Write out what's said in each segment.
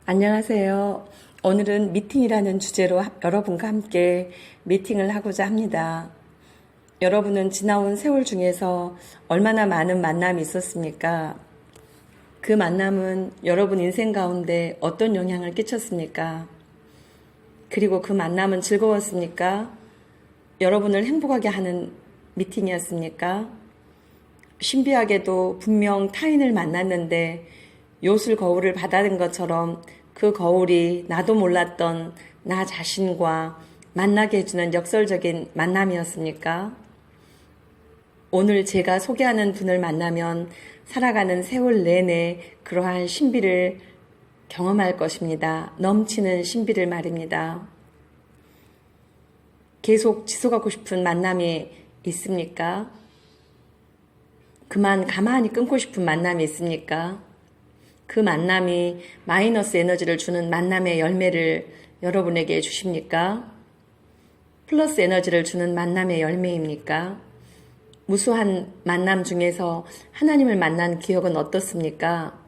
안녕하세요. 오늘은 미팅이라는 주제로 여러분과 함께 미팅을 하고자 합니다. 여러분은 지나온 세월 중에서 얼마나 많은 만남이 있었습니까? 그 만남은 여러분 인생 가운데 어떤 영향을 끼쳤습니까? 그리고 그 만남은 즐거웠습니까? 여러분을 행복하게 하는 미팅이었습니까? 신비하게도 분명 타인을 만났는데 요술 거울을 받아든 것처럼 그 거울이 나도 몰랐던 나 자신과 만나게 해주는 역설적인 만남이었습니까? 오늘 제가 소개하는 분을 만나면 살아가는 세월 내내 그러한 신비를 경험할 것입니다. 넘치는 신비를 말입니다. 계속 지속하고 싶은 만남이 있습니까? 그만 가만히 끊고 싶은 만남이 있습니까? 그 만남이 마이너스 에너지를 주는 만남의 열매를 여러분에게 주십니까? 플러스 에너지를 주는 만남의 열매입니까? 무수한 만남 중에서 하나님을 만난 기억은 어떻습니까?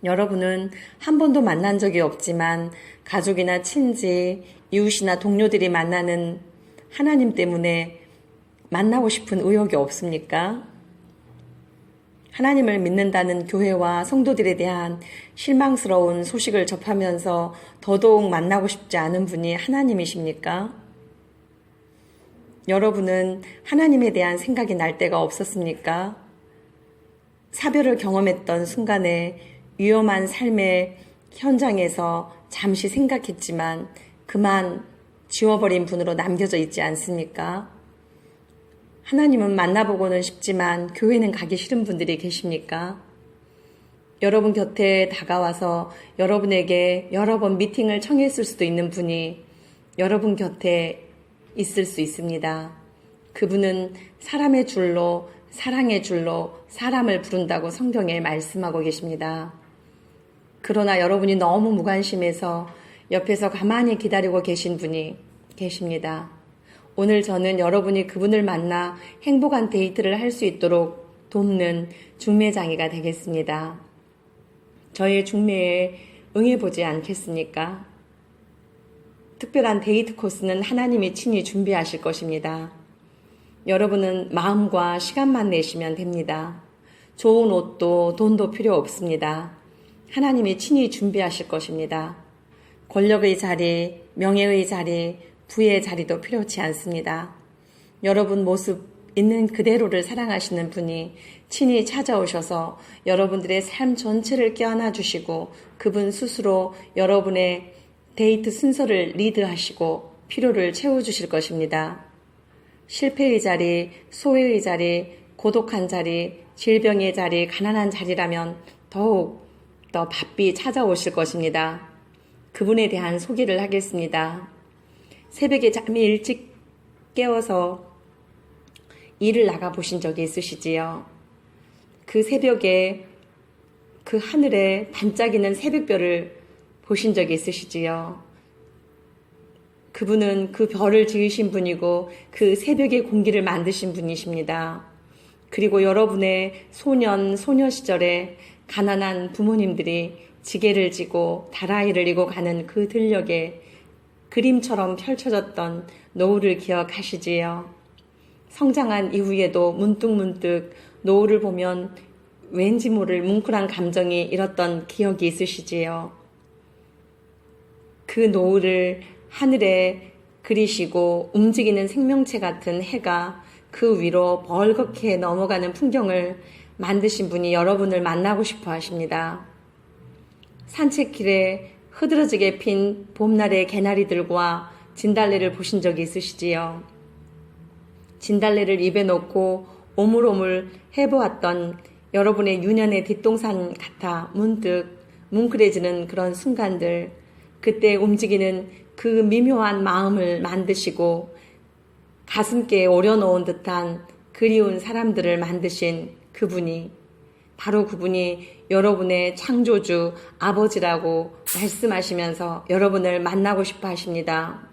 여러분은 한 번도 만난 적이 없지만 가족이나 친지, 이웃이나 동료들이 만나는 하나님 때문에 만나고 싶은 의욕이 없습니까? 하나님을 믿는다는 교회와 성도들에 대한 실망스러운 소식을 접하면서 더더욱 만나고 싶지 않은 분이 하나님이십니까? 여러분은 하나님에 대한 생각이 날 때가 없었습니까? 사별을 경험했던 순간에 위험한 삶의 현장에서 잠시 생각했지만 그만 지워버린 분으로 남겨져 있지 않습니까? 하나님은 만나보고는 싶지만 교회는 가기 싫은 분들이 계십니까? 여러분 곁에 다가와서 여러분에게 여러 번 미팅을 청했을 수도 있는 분이 여러분 곁에 있을 수 있습니다. 그분은 사람의 줄로, 사랑의 줄로 사람을 부른다고 성경에 말씀하고 계십니다. 그러나 여러분이 너무 무관심해서 옆에서 가만히 기다리고 계신 분이 계십니다. 오늘 저는 여러분이 그분을 만나 행복한 데이트를 할 수 있도록 돕는 중매장이가 되겠습니다. 저의 중매에 응해보지 않겠습니까? 특별한 데이트 코스는 하나님이 친히 준비하실 것입니다. 여러분은 마음과 시간만 내시면 됩니다. 좋은 옷도 돈도 필요 없습니다. 하나님이 친히 준비하실 것입니다. 권력의 자리, 명예의 자리, 부의 자리도 필요치 않습니다. 여러분 모습 있는 그대로를 사랑하시는 분이 친히 찾아오셔서 여러분들의 삶 전체를 껴안아 주시고 그분 스스로 여러분의 데이트 순서를 리드하시고 필요를 채워주실 것입니다. 실패의 자리, 소외의 자리, 고독한 자리, 질병의 자리, 가난한 자리라면 더욱 더 바삐 찾아오실 것입니다. 그분에 대한 소개를 하겠습니다. 새벽에 잠이 일찍 깨워서 일을 나가 보신 적이 있으시지요? 그 새벽에 그 하늘에 반짝이는 새벽별을 보신 적이 있으시지요? 그분은 그 별을 지으신 분이고 그 새벽의 공기를 만드신 분이십니다. 그리고 여러분의 소년, 소녀 시절에 가난한 부모님들이 지게를 지고 다라이를 이고 가는 그 들녘에 그림처럼 펼쳐졌던 노을을 기억하시지요? 성장한 이후에도 문득문득 노을을 보면 왠지 모를 뭉클한 감정이 일었던 기억이 있으시지요? 그 노을을 하늘에 그리시고 움직이는 생명체 같은 해가 그 위로 벌겋게 넘어가는 풍경을 만드신 분이 여러분을 만나고 싶어 하십니다. 산책길에 흐드러지게 핀 봄날의 개나리들과 진달래를 보신 적이 있으시지요? 진달래를 입에 넣고 오물오물 해보았던 여러분의 유년의 뒷동산 같아 문득 뭉클해지는 그런 순간들, 그때 움직이는 그 미묘한 마음을 만드시고 가슴께 오려놓은 듯한 그리운 사람들을 만드신 그분이, 바로 그분이 여러분의 창조주 아버지라고 말씀하시면서 여러분을 만나고 싶어 하십니다.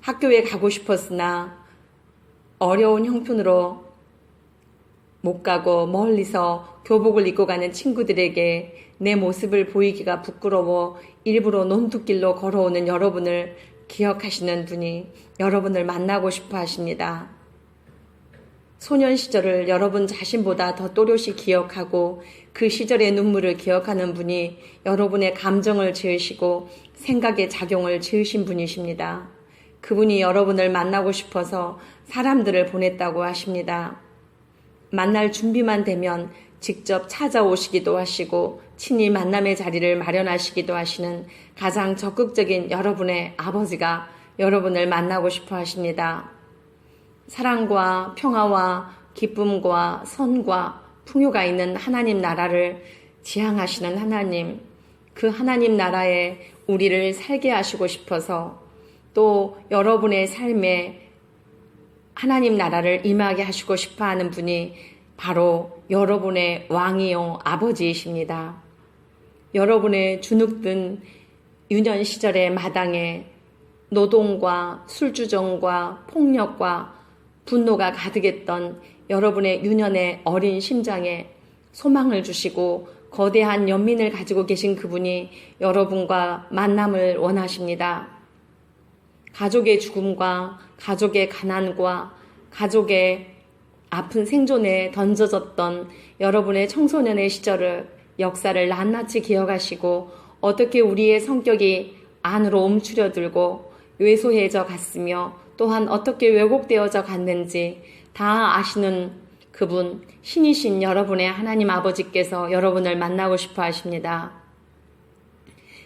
학교에 가고 싶었으나 어려운 형편으로 못 가고 멀리서 교복을 입고 가는 친구들에게 내 모습을 보이기가 부끄러워 일부러 논두길로 걸어오는 여러분을 기억하시는 분이 여러분을 만나고 싶어 하십니다. 소년 시절을 여러분 자신보다 더 또렷이 기억하고 그 시절의 눈물을 기억하는 분이 여러분의 감정을 지으시고 생각의 작용을 지으신 분이십니다. 그분이 여러분을 만나고 싶어서 사람들을 보냈다고 하십니다. 만날 준비만 되면 직접 찾아오시기도 하시고 친히 만남의 자리를 마련하시기도 하시는 가장 적극적인 여러분의 아버지가 여러분을 만나고 싶어 하십니다. 사랑과 평화와 기쁨과 선과 풍요가 있는 하나님 나라를 지향하시는 하나님, 그 하나님 나라에 우리를 살게 하시고 싶어서 또 여러분의 삶에 하나님 나라를 임하게 하시고 싶어 하는 분이 바로 여러분의 왕이요 아버지이십니다. 여러분의 주눅든 유년 시절의 마당에 노동과 술주정과 폭력과 분노가 가득했던 여러분의 유년의 어린 심장에 소망을 주시고 거대한 연민을 가지고 계신 그분이 여러분과 만남을 원하십니다. 가족의 죽음과 가족의 가난과 가족의 아픈 생존에 던져졌던 여러분의 청소년의 시절을 역사를 낱낱이 기억하시고 어떻게 우리의 성격이 안으로 움츠려들고 왜소해져 갔으며 또한 어떻게 왜곡되어져 갔는지 다 아시는 그분, 신이신 여러분의 하나님 아버지께서 여러분을 만나고 싶어 하십니다.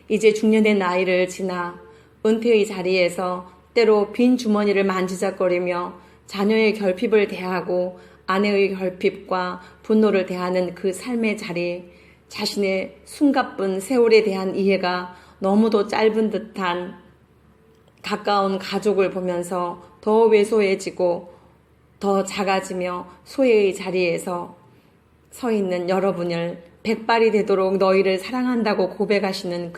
이제 중년의 나이를 지나 은퇴의 자리에서 때로 빈 주머니를 만지작거리며 자녀의 결핍을 대하고 아내의 결핍과 분노를 대하는 그 삶의 자리, 자신의 숨가쁜 세월에 대한 이해가 너무도 짧은 듯한 가까운 가족을 보면서 더 왜소해지고 더 작아지며 소외의 자리에서 서 있는 여러분을 백발이 되도록 너희를 사랑한다고 고백하시는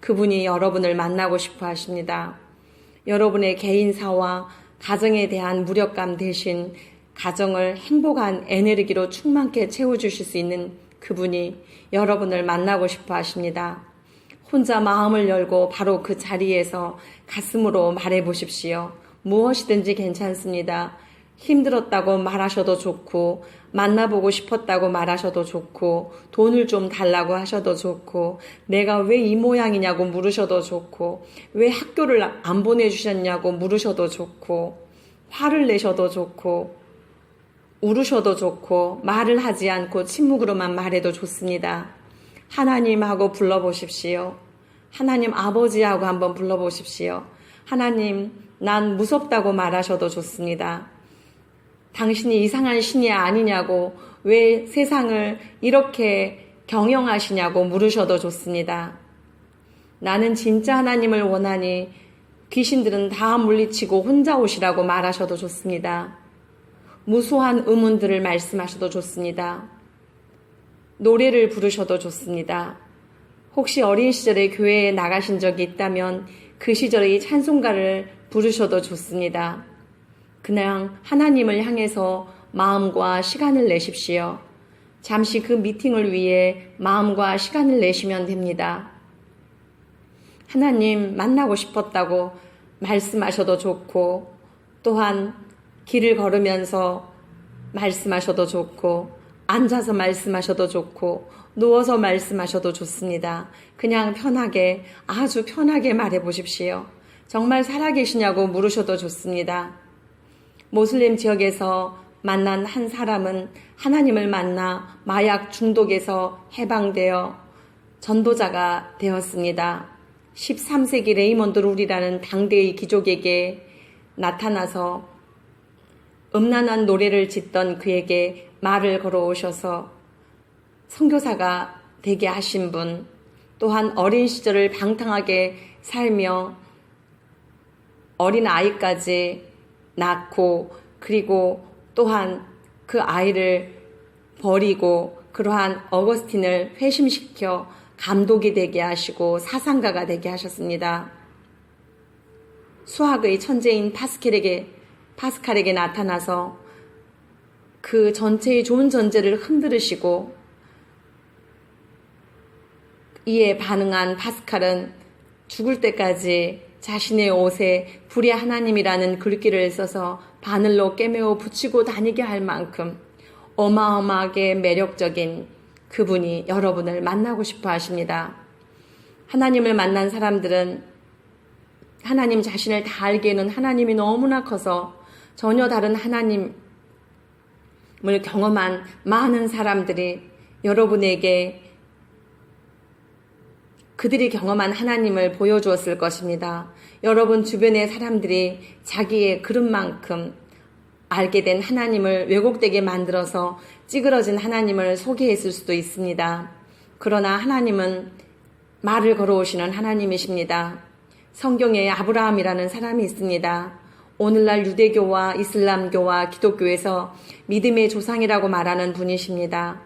그분이 여러분을 만나고 싶어 하십니다. 여러분의 개인사와 가정에 대한 무력감 대신 가정을 행복한 에너지로 충만케 채워주실 수 있는 그분이 여러분을 만나고 싶어 하십니다. 혼자 마음을 열고 바로 그 자리에서 가슴으로 말해보십시오. 무엇이든지 괜찮습니다. 힘들었다고 말하셔도 좋고 만나보고 싶었다고 말하셔도 좋고 돈을 좀 달라고 하셔도 좋고 내가 왜 이 모양이냐고 물으셔도 좋고 왜 학교를 안 보내주셨냐고 물으셔도 좋고 화를 내셔도 좋고 울으셔도 좋고 말을 하지 않고 침묵으로만 말해도 좋습니다. 하나님하고 불러보십시오. 하나님 아버지하고 한번 불러보십시오. 하나님, 난 무섭다고 말하셔도 좋습니다. 당신이 이상한 신이 아니냐고, 왜 세상을 이렇게 경영하시냐고 물으셔도 좋습니다. 나는 진짜 하나님을 원하니 귀신들은 다 물리치고 혼자 오시라고 말하셔도 좋습니다. 무수한 의문들을 말씀하셔도 좋습니다. 노래를 부르셔도 좋습니다. 혹시 어린 시절에 교회에 나가신 적이 있다면 그 시절의 찬송가를 부르셔도 좋습니다. 그냥 하나님을 향해서 마음과 시간을 내십시오. 잠시 그 미팅을 위해 마음과 시간을 내시면 됩니다. 하나님 만나고 싶었다고 말씀하셔도 좋고 또한 길을 걸으면서 말씀하셔도 좋고 앉아서 말씀하셔도 좋고 누워서 말씀하셔도 좋습니다. 그냥 편하게 아주 편하게 말해보십시오. 정말 살아계시냐고 물으셔도 좋습니다. 모슬림 지역에서 만난 한 사람은 하나님을 만나 마약 중독에서 해방되어 전도자가 되었습니다. 13세기 레이먼드 룰이라는 당대의 귀족에게 나타나서 음란한 노래를 짓던 그에게 말을 걸어오셔서 선교사가 되게 하신 분, 또한 어린 시절을 방탕하게 살며 어린 아이까지 낳고 그리고 또한 그 아이를 버리고 그러한 어거스틴을 회심시켜 감독이 되게 하시고 사상가가 되게 하셨습니다. 수학의 천재인 파스칼에게 나타나서 그 전체의 좋은 전제를 흔들으시고 이에 반응한 파스칼은 죽을 때까지 자신의 옷에 불의 하나님이라는 글귀를 써서 바늘로 꿰매어 붙이고 다니게 할 만큼 어마어마하게 매력적인 그분이 여러분을 만나고 싶어 하십니다. 하나님을 만난 사람들은 하나님 자신을 다 알기에는 하나님이 너무나 커서 전혀 다른 하나님을 경험한 많은 사람들이 여러분에게 그들이 경험한 하나님을 보여주었을 것입니다. 여러분 주변의 사람들이 자기의 그릇만큼 알게 된 하나님을 왜곡되게 만들어서 찌그러진 하나님을 소개했을 수도 있습니다. 그러나 하나님은 말을 걸어오시는 하나님이십니다. 성경에 아브라함이라는 사람이 있습니다. 오늘날 유대교와 이슬람교와 기독교에서 믿음의 조상이라고 말하는 분이십니다.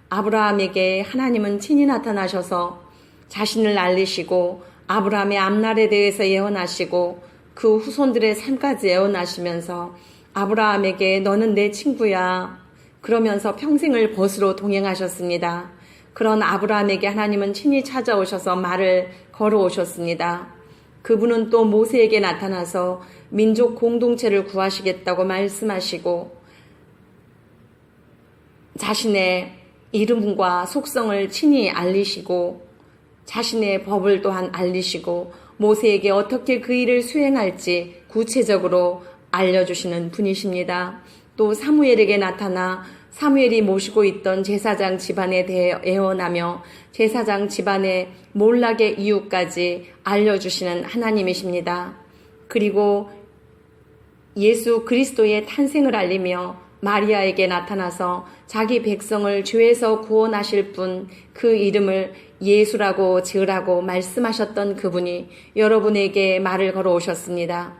아브라함에게 하나님은 친히 나타나셔서 자신을 알리시고 아브라함의 앞날에 대해서 예언하시고 그 후손들의 삶까지 예언하시면서 아브라함에게 너는 내 친구야 그러면서 평생을 벗으로 동행하셨습니다. 그런 아브라함에게 하나님은 친히 찾아오셔서 말을 걸어오셨습니다. 그분은 또 모세에게 나타나서 민족 공동체를 구하시겠다고 말씀하시고 자신의 이름과 속성을 친히 알리시고 자신의 법을 또한 알리시고 모세에게 어떻게 그 일을 수행할지 구체적으로 알려주시는 분이십니다. 또 사무엘에게 나타나 사무엘이 모시고 있던 제사장 집안에 대해 예언하며 제사장 집안의 몰락의 이유까지 알려주시는 하나님이십니다. 그리고 예수 그리스도의 탄생을 알리며 마리아에게 나타나서 자기 백성을 죄에서 구원하실 분 그 이름을 예수라고 지으라고 말씀하셨던 그분이 여러분에게 말을 걸어오셨습니다.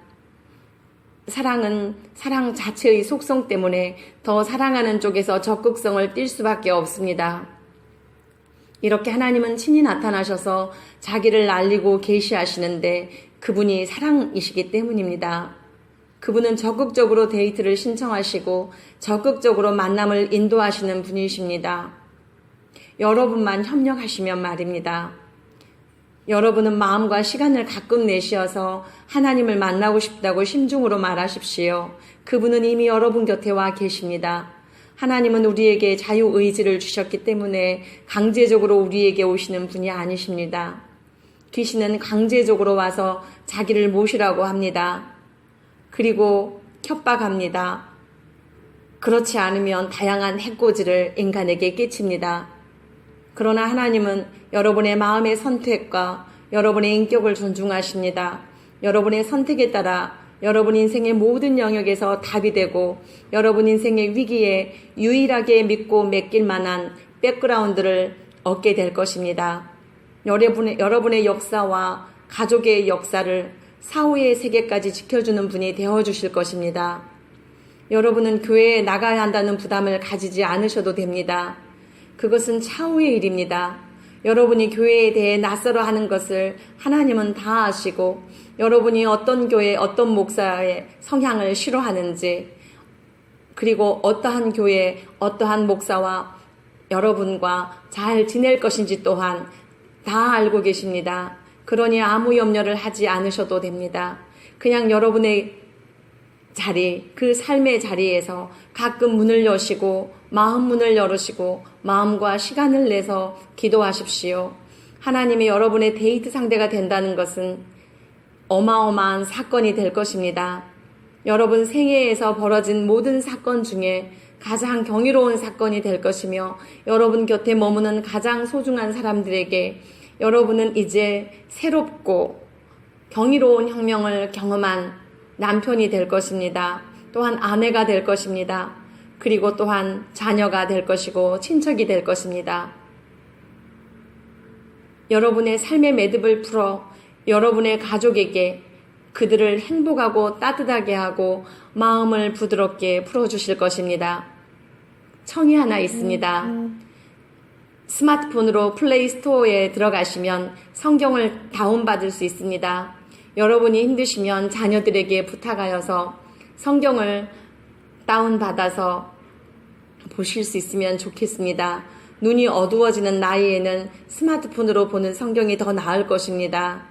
사랑은 사랑 자체의 속성 때문에 더 사랑하는 쪽에서 적극성을 띨 수밖에 없습니다. 이렇게 하나님은 친히 나타나셔서 자기를 알리고 계시하시는데 그분이 사랑이시기 때문입니다. 그분은 적극적으로 데이트를 신청하시고 적극적으로 만남을 인도하시는 분이십니다. 여러분만 협력하시면 말입니다. 여러분은 마음과 시간을 가끔 내쉬어서 하나님을 만나고 싶다고 심중으로 말하십시오. 그분은 이미 여러분 곁에 와 계십니다. 하나님은 우리에게 자유의지를 주셨기 때문에 강제적으로 우리에게 오시는 분이 아니십니다. 귀신은 강제적으로 와서 자기를 모시라고 합니다. 그리고 협박합니다. 그렇지 않으면 다양한 해코지를 인간에게 끼칩니다. 그러나 하나님은 여러분의 마음의 선택과 여러분의 인격을 존중하십니다. 여러분의 선택에 따라 여러분 인생의 모든 영역에서 답이 되고 여러분 인생의 위기에 유일하게 믿고 맡길 만한 백그라운드를 얻게 될 것입니다. 여러분의 역사와 가족의 역사를 사후의 세계까지 지켜주는 분이 되어주실 것입니다. 여러분은 교회에 나가야 한다는 부담을 가지지 않으셔도 됩니다. 그것은 차후의 일입니다. 여러분이 교회에 대해 낯설어 하는 것을 하나님은 다 아시고 여러분이 어떤 교회, 어떤 목사의 성향을 싫어하는지 그리고 어떠한 교회, 어떠한 목사와 여러분과 잘 지낼 것인지 또한 다 알고 계십니다. 그러니 아무 염려를 하지 않으셔도 됩니다. 그냥 여러분의 자리, 그 삶의 자리에서 가끔 문을 여시고 마음 문을 열으시고 마음과 시간을 내서 기도하십시오. 하나님이 여러분의 데이트 상대가 된다는 것은 어마어마한 사건이 될 것입니다. 여러분 생애에서 벌어진 모든 사건 중에 가장 경이로운 사건이 될 것이며 여러분 곁에 머무는 가장 소중한 사람들에게 여러분은 이제 새롭고 경이로운 혁명을 경험한 남편이 될 것입니다. 또한 아내가 될 것입니다. 그리고 또한 자녀가 될 것이고 친척이 될 것입니다. 여러분의 삶의 매듭을 풀어 여러분의 가족에게 그들을 행복하고 따뜻하게 하고 마음을 부드럽게 풀어주실 것입니다. 청이 하나 있습니다. 스마트폰으로 플레이 스토어에 들어가시면 성경을 다운받을 수 있습니다. 여러분이 힘드시면 자녀들에게 부탁하여서 성경을 다운받아서 보실 수 있으면 좋겠습니다. 눈이 어두워지는 나이에는 스마트폰으로 보는 성경이 더 나을 것입니다.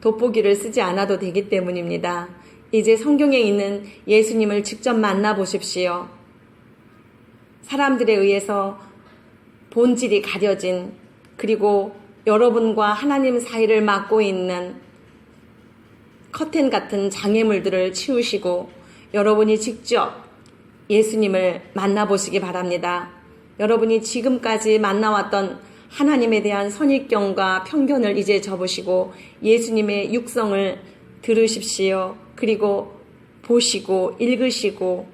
돋보기를 쓰지 않아도 되기 때문입니다. 이제 성경에 있는 예수님을 직접 만나보십시오. 사람들에 의해서 본질이 가려진, 그리고 여러분과 하나님 사이를 막고 있는 커튼 같은 장애물들을 치우시고 여러분이 직접 예수님을 만나보시기 바랍니다. 여러분이 지금까지 만나왔던 하나님에 대한 선입견과 편견을 이제 접으시고 예수님의 육성을 들으십시오. 그리고 보시고 읽으시고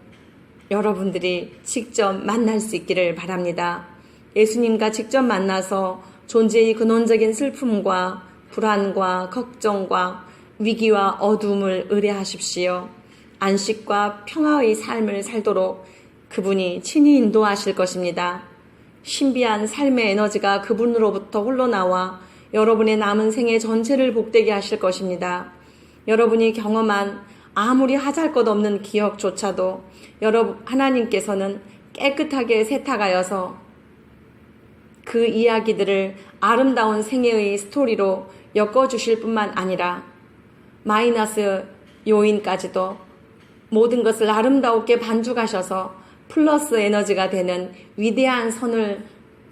여러분들이 직접 만날 수 있기를 바랍니다. 예수님과 직접 만나서 존재의 근원적인 슬픔과 불안과 걱정과 위기와 어둠을 의뢰하십시오. 안식과 평화의 삶을 살도록 그분이 친히 인도하실 것입니다. 신비한 삶의 에너지가 그분으로부터 흘러나와 여러분의 남은 생애 전체를 복되게 하실 것입니다. 여러분이 경험한 아무리 하잘 것 없는 기억조차도 하나님께서는 깨끗하게 세탁하여서 그 이야기들을 아름다운 생애의 스토리로 엮어주실 뿐만 아니라 마이너스 요인까지도 모든 것을 아름다웠게 반죽하셔서 플러스 에너지가 되는 위대한 선을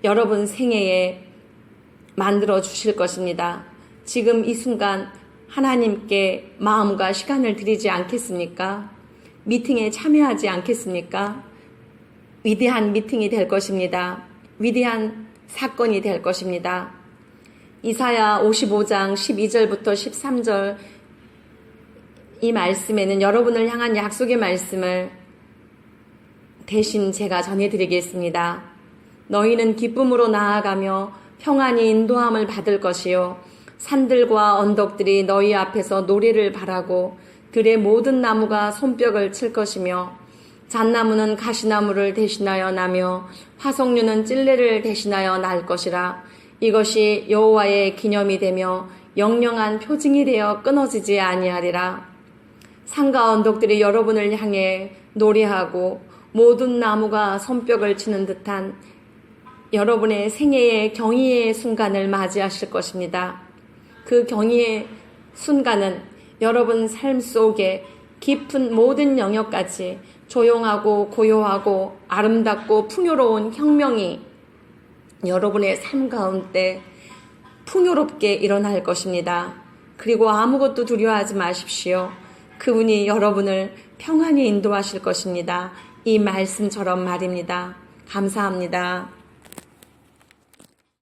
여러분 생애에 만들어 주실 것입니다. 지금 이 순간 하나님께 마음과 시간을 드리지 않겠습니까? 미팅에 참여하지 않겠습니까? 위대한 미팅이 될 것입니다. 위대한 사건이 될 것입니다. 이사야 55장 12절부터 13절 이 말씀에는 여러분을 향한 약속의 말씀을 대신 제가 전해드리겠습니다. 너희는 기쁨으로 나아가며 평안히 인도함을 받을 것이요 산들과 언덕들이 너희 앞에서 노래를 바라고 들의 모든 나무가 손뼉을 칠 것이며 잣나무는 가시나무를 대신하여 나며 화석류는 찔레를 대신하여 날 것이라. 이것이 여호와의 기념이 되며 영영한 표징이 되어 끊어지지 아니하리라. 산과 언덕들이 여러분을 향해 노래하고 모든 나무가 손뼉을 치는 듯한 여러분의 생애의 경의의 순간을 맞이하실 것입니다. 그 경의의 순간은 여러분 삶 속에 깊은 모든 영역까지 조용하고 고요하고 아름답고 풍요로운 혁명이 여러분의 삶 가운데 풍요롭게 일어날 것입니다. 그리고 아무것도 두려워하지 마십시오. 그분이 여러분을 평안히 인도하실 것입니다. 이 말씀처럼 말입니다. 감사합니다.